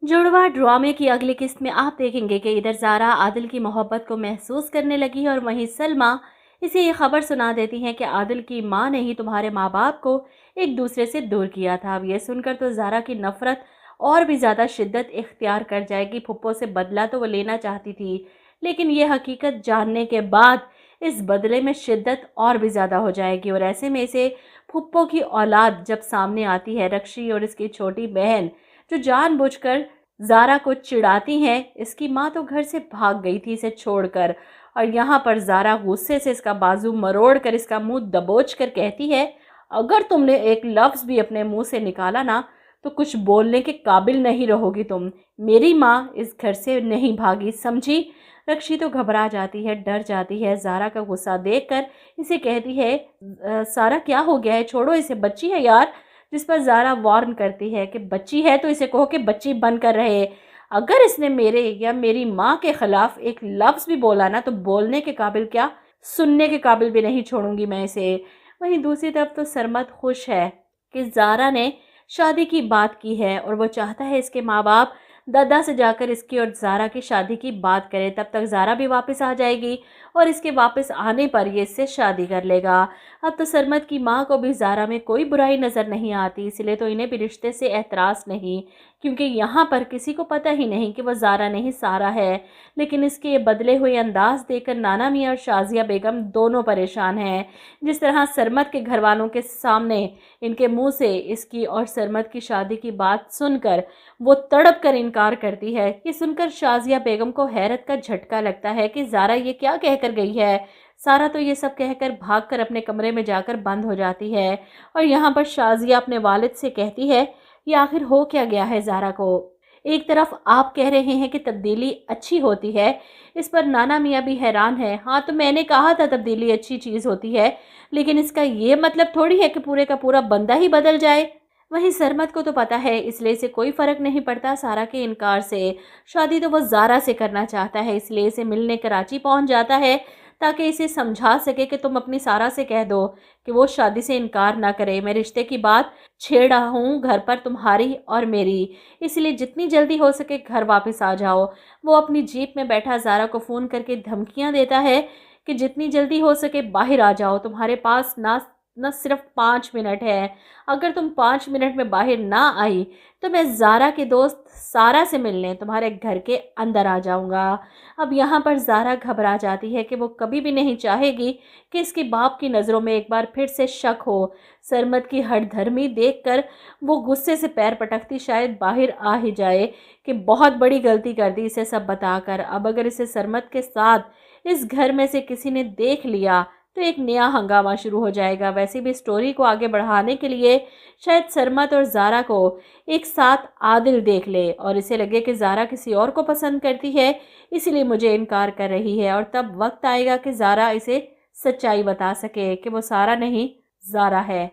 जुड़वा ड्रामे की अगली किस्त में आप देखेंगे कि इधर ज़ारा आदिल की मोहब्बत को महसूस करने लगी है और वहीं सलमा इसे ये खबर सुना देती हैं कि आदिल की मां ने ही तुम्हारे माँ बाप को एक दूसरे से दूर किया था। अब ये सुनकर तो ज़ारा की नफरत और भी ज़्यादा शिद्दत इख्तियार कर जाएगी। फुप्पो से बदला तो वो लेना चाहती थी, लेकिन ये हकीकत जानने के बाद इस बदले में शिद्दत और भी ज़्यादा हो जाएगी। और ऐसे में इसे फुप्पो की औलाद जब सामने आती है, रक्षी और इसकी छोटी बहन जो जानबूझकर ज़ारा को चिढ़ाती हैं, इसकी माँ तो घर से भाग गई थी इसे छोड़कर। और यहाँ पर ज़ारा गुस्से से इसका बाजू मरोड़ कर इसका मुंह दबोच कर कहती है, अगर तुमने एक लफ्ज़ भी अपने मुंह से निकाला ना तो कुछ बोलने के काबिल नहीं रहोगी तुम। मेरी माँ इस घर से नहीं भागी, समझी? रक्षी तो घबरा जाती है, डर जाती है। ज़ारा का गुस्सा देखकर इसे कहती है, सारा क्या हो गया है, छोड़ो इसे, बच्ची है यार। जिस पर ज़ारा वार्न करती है कि बच्ची है तो इसे कहो कि बच्ची बनकर रहे। अगर इसने मेरे या मेरी माँ के खिलाफ एक लफ्ज़ भी बोला ना तो बोलने के काबिल क्या, सुनने के काबिल भी नहीं छोड़ूंगी मैं इसे। वहीं दूसरी तरफ तो सरमत खुश है कि ज़ारा ने शादी की बात की है और वो चाहता है इसके माँ बाप दादा से जाकर इसकी और ज़ारा की शादी की बात करें। तब तक ज़ारा भी वापस आ जाएगी और इसके वापस आने पर ये इससे शादी कर लेगा। अब तो सरमत की माँ को भी ज़ारा में कोई बुराई नज़र नहीं आती, इसलिए तो इन्हें भी रिश्ते से एतराज़ नहीं, क्योंकि यहाँ पर किसी को पता ही नहीं कि वह ज़ारा नहीं सारा है। लेकिन इसके बदले हुए अंदाज देखकर नाना मियाँ और शाजिया बेगम दोनों परेशान हैं। जिस तरह सरमत के घर वालों के सामने इनके मुंह से इसकी और सरमत की शादी की बात सुनकर वो तड़प कर इनकार करती है, ये सुनकर शाजिया बेगम को हैरत का झटका लगता है कि ज़ारा ये क्या कहकर गई है। सारा तो ये सब कहकर भागकर अपने कमरे में जाकर बंद हो जाती है। और यहाँ पर शाजिया अपने वालिद से कहती है, ये आखिर हो क्या गया है ज़ारा को? एक तरफ आप कह रहे हैं कि तब्दीली अच्छी होती है, इस पर नाना मियाँ भी हैरान है। हाँ तो मैंने कहा था तब्दीली अच्छी चीज़ होती है, लेकिन इसका ये मतलब थोड़ी है कि पूरे का पूरा बंदा ही बदल जाए। वहीं सरमत को तो पता है, इसलिए इसे कोई फ़र्क नहीं पड़ता सारा के इनकार से। शादी तो वो ज़ारा से करना चाहता है, इसलिए इसे मिलने कराची पहुंच जाता है ताकि इसे समझा सके कि तुम अपनी सारा से कह दो कि वो शादी से इनकार ना करे। मैं रिश्ते की बात छेड़ रहा हूँ घर पर तुम्हारी और मेरी, इसलिए जितनी जल्दी हो सके घर वापस आ जाओ। वो अपनी जीप में बैठा ज़ारा को फ़ोन करके धमकियाँ देता है कि जितनी जल्दी हो सके बाहर आ जाओ, तुम्हारे पास न सिर्फ 5 मिनट है। अगर तुम 5 मिनट में बाहर ना आई तो मैं ज़ारा के दोस्त सारा से मिलने तुम्हारे घर के अंदर आ जाऊंगा। अब यहाँ पर ज़ारा घबरा जाती है कि वो कभी भी नहीं चाहेगी कि इसके बाप की नज़रों में एक बार फिर से शक हो। सरमत की हठधर्मी देखकर वो गुस्से से पैर पटकती शायद बाहर आ ही जाए कि बहुत बड़ी गलती कर दी इसे सब बताकर। अब अगर इसे सरमत के साथ इस घर में से किसी ने देख लिया तो एक नया हंगामा शुरू हो जाएगा। वैसे भी स्टोरी को आगे बढ़ाने के लिए शायद सरमत और ज़ारा को एक साथ आदिल देख ले और इसे लगे कि ज़ारा किसी और को पसंद करती है, इसीलिए मुझे इनकार कर रही है। और तब वक्त आएगा कि ज़ारा इसे सच्चाई बता सके कि वो सारा नहीं ज़ारा है।